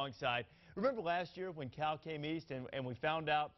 wrong side. Remember last year when Cal came east and we found out,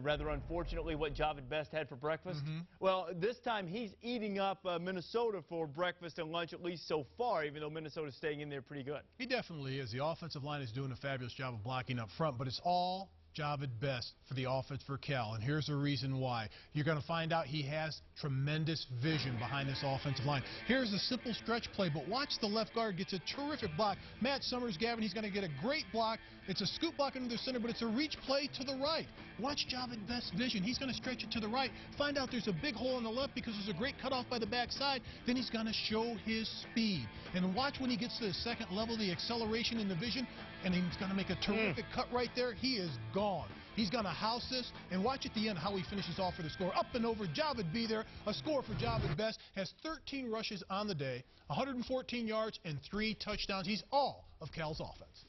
rather unfortunately, what Javid Best had for breakfast? Well, this time he's eating up Minnesota for breakfast and lunch, at least so far, even though Minnesota's staying in there pretty good. He definitely is. The offensive line is doing a fabulous job of blocking up front, but it's all Javid Best for the offense for Cal, and here's the reason why. You're going to find out he has tremendous vision behind this offensive line. Here's a simple stretch play, but watch the left guard gets a terrific block. Matt Summers, Gavin, he's going to get a great block. It's a scoop block into the center, but it's a reach play to the right. Watch Javid Best's vision. He's going to stretch it to the right. Find out there's a big hole on the left because there's a great cutoff by the backside. Then he's going to show his speed. And watch when he gets to the second level, the acceleration in the vision, and he's going to make a terrific cut right there. He is gone. He's going to house this, and watch at the end how he finishes off for the score. Up and over, Javid be there. A score for Javid Best. Has 13 rushes on the day, 114 yards, and 3 touchdowns. He's all of Cal's offense.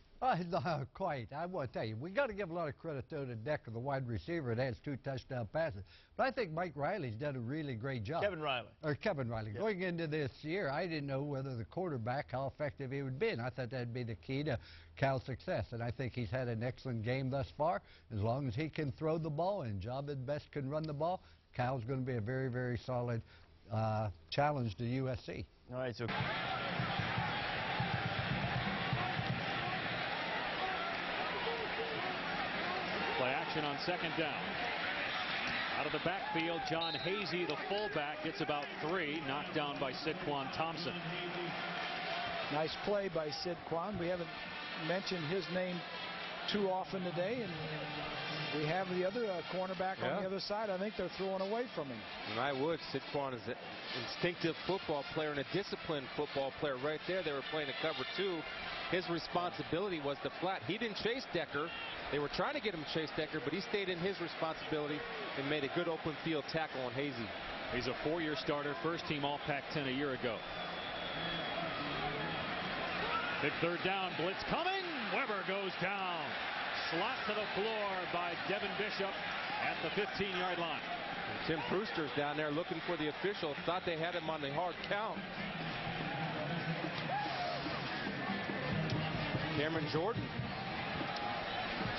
Not quite. I want to tell you, we got to give a lot of credit to the Decker, the wide receiver that has 2 touchdown passes. But I think Mike Riley's done a really great job. Kevin Riley. Yeah. Going into this year, I didn't know whether the quarterback, how effective he would be, and I thought that'd be the key to Cal's success. And I think he's had an excellent game thus far. As long as he can throw the ball and Javid Best can run the ball, Cal's going to be a very, very solid challenge to USC. All right, so play action on second down. Out of the backfield, John Hazy, the fullback, gets about 3, knocked down by Sidquan Thompson. Nice play by Sidquan. We haven't mentioned his name too often today, and we have the other cornerback on the other side. I think they're throwing away from him. And I would. Sidquan is an instinctive football player and a disciplined football player. Right there, they were playing a cover 2. His responsibility was the flat. He didn't chase Decker. They were trying to get him to chase Decker, but he stayed in his responsibility and made a good open field tackle on Hazy. He's a 4-year starter, first team All Pac-10 a year ago. Big third down, blitz coming. Weber goes down. Slapped to the floor by Devin Bishop at the 15-yard line. And Tim Brewster's down there looking for the official. Thought they had him on the hard count. Cameron Jordan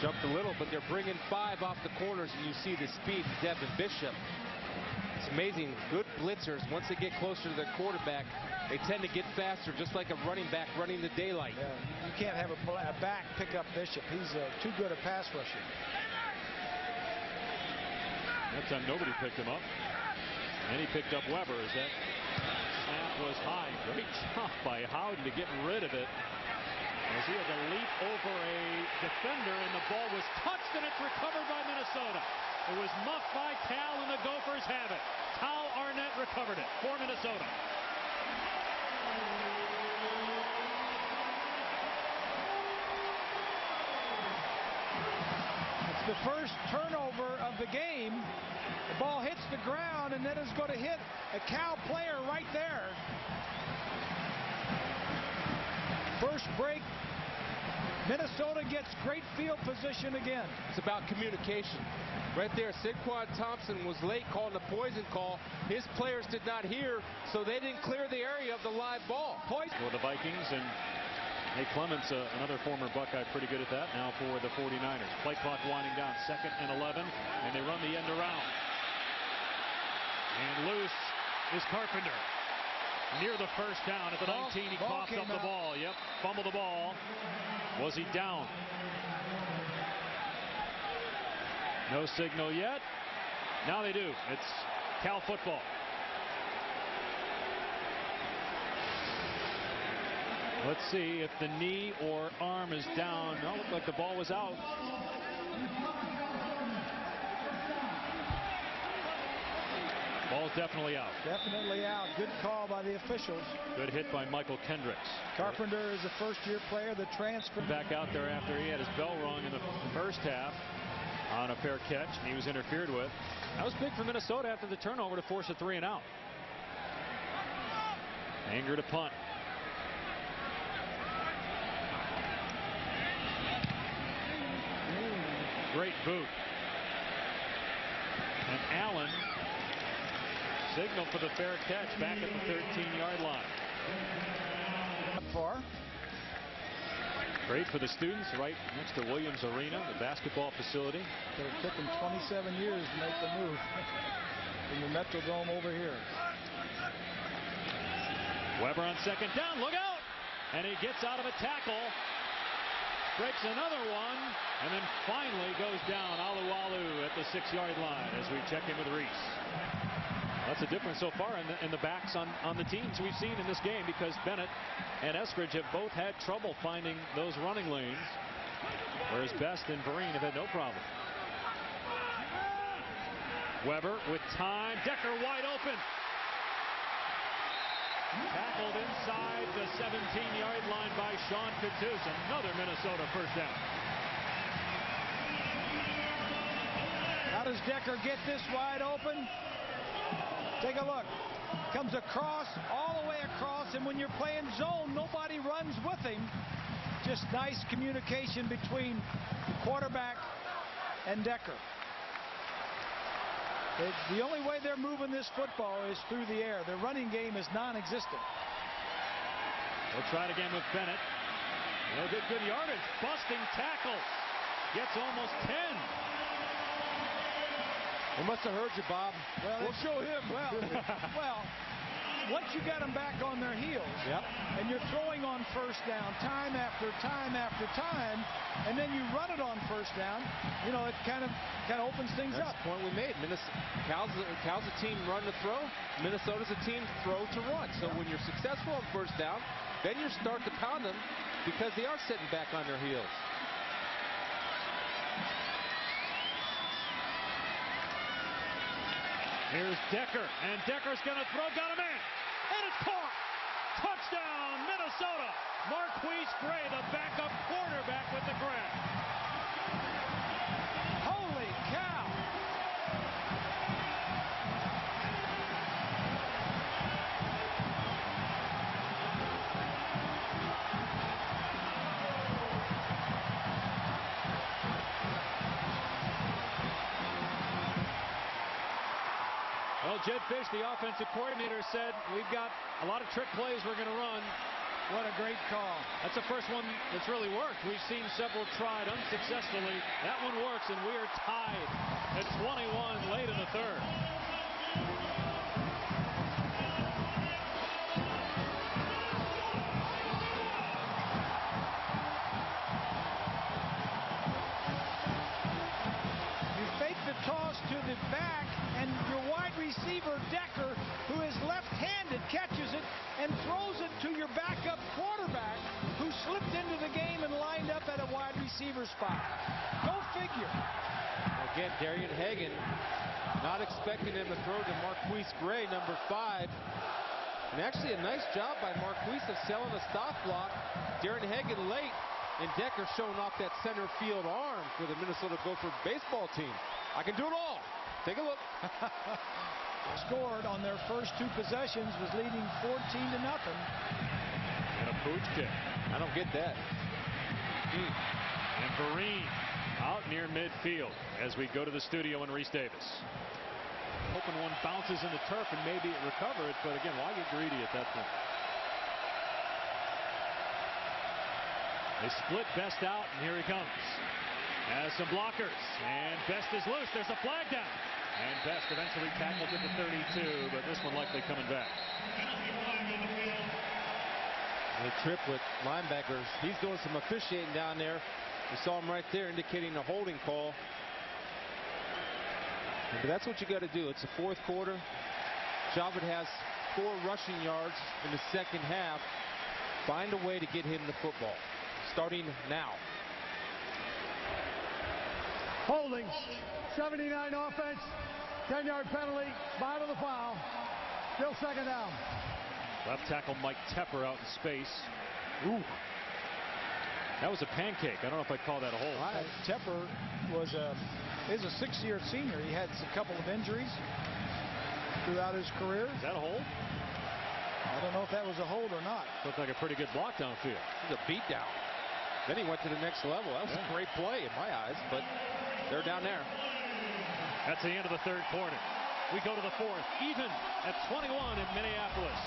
jumped a little, but they're bringing 5 off the corners, and you see the speed of Devin Bishop. It's amazing. Good blitzers, once they get closer to their quarterback, they tend to get faster, just like a running back running the daylight. Yeah, you can't have a back pick up Bishop. He's too good a pass rusher. That time nobody picked him up. And he picked up Weber as that snap was high. Great job by Howden to get rid of it, as he had to leap over a defender, and the ball was touched, and it's recovered by Minnesota. It was muffed by Cal, and the Gophers have it. Kyle Arnett recovered it for Minnesota. It's the first turnover of the game. The ball hits the ground, and then it's going to hit a Cal player right there. First break, Minnesota gets great field position again. It's about communication. Right there, Sidquan Thompson was late calling the poison call. His players did not hear, so they didn't clear the area of the live ball. Poison for the Vikings, and Nate Clements, another former Buckeye, pretty good at that now for the 49ers. Play clock winding down, 2nd and 11, and they run the end around. And loose is Carpenter. Near the first down at the 19, he coughed up the ball. Yep, fumbled the ball. Was he down? No signal yet. Now they do. It's Cal football. Let's see if the knee or arm is down. No, it looked like the ball was out. Ball's definitely out. Definitely out. Good call by the officials. Good hit by Michael Kendricks. Carpenter is a first-year player that transferred back out there after he had his bell rung in the first half on a fair catch, and he was interfered with. That was big for Minnesota after the turnover to force a 3 and out. Anger to punt. Great boot. And Allen signal for the fair catch back at the 13-yard line. Up far. Great for the students right next to Williams Arena, the basketball facility. It took them 27 years to make the move from the Metrodome over here. Weber on second down. Look out! And he gets out of a tackle. Breaks another one. And then finally goes down Alualu at the 6-yard line as we check in with Reese. That's a difference so far in the backs on the teams we've seen in this game, because Bennett and Eskridge have both had trouble finding those running lanes, whereas Best and Vereen have had no problem. Weber with time. Decker wide open. Tackled inside the 17-yard line by Sean Cattouse. Another Minnesota first down. How does Decker get this wide open? Take a look. Comes across, all the way across, and when you're playing zone, nobody runs with him. Just nice communication between quarterback and Decker. The only way they're moving this football is through the air. Their running game is non-existent. We'll try it again with Bennett. He'll get good yardage. Busting tackle. Gets almost 10. They must have heard you, Bob. Well, we'll show him. Well, once you got them back on their heels, and you're throwing on first down time after time after time, and then you run it on first down, you know, it kind of opens things up. That's the point we made. Cal's a team run to throw. Minnesota's a team throw to run. So when you're successful on first down, then you start to pound them because they are sitting back on their heels. Here's Decker, and Decker's going to throw, got a man, and it's caught. Touchdown, Minnesota. Marquise Gray, the backup quarterback, with the grab. Holy cow. Well, Jed Fish, the offensive coordinator, said we've got a lot of trick plays we're going to run. What a great call. That's the first one that's really worked. We've seen several tried unsuccessfully. That one works, and we are tied at 21 late in the third. You fake the toss to the back, and your wide receiver, Decker, who is left-handed, catches it and throws it to your backup quarterback, who slipped into the game and lined up at a wide receiver spot. Go figure. Again, Darian Hagan not expecting him to throw to Marquise Gray, number 5. And actually a nice job by Marquise of selling a stop block. Darian Hagan late, and Decker showing off that center field arm for the Minnesota Gopher baseball team. I can do it all. Take a look. Scored on their first 2 possessions, was leading 14-0. And a pooch kick. I don't get that. And Vereen out near midfield as we go to the studio in Reese Davis. Hoping one bounces in the turf and maybe it recovers, but again, why get greedy at that point? They split Best out, and here he comes. Has some blockers, and Best is loose. There's a flag down. And Best eventually tackled at the 32, but this one likely coming back. The trip with linebackers. He's doing some officiating down there. We saw him right there indicating a holding call. But that's what you got to do. It's the fourth quarter. Javed has 4 rushing yards in the second half. Find a way to get him the football. Starting now. Holding. 79 offense. 10-yard penalty. Bottom of the foul. Still second down. Left tackle Mike Tepper out in space. Ooh. That was a pancake. I don't know if I'd call that a hold. Tepper is a 6-year senior. He had a couple of injuries throughout his career. Is that a hold? I don't know if that was a hold or not. Looked like a pretty good block downfield. It was a beatdown. Then he went to the next level. That was a great play in my eyes, but they're down there. That's the end of the third quarter. We go to the fourth, even at 21 in Minneapolis.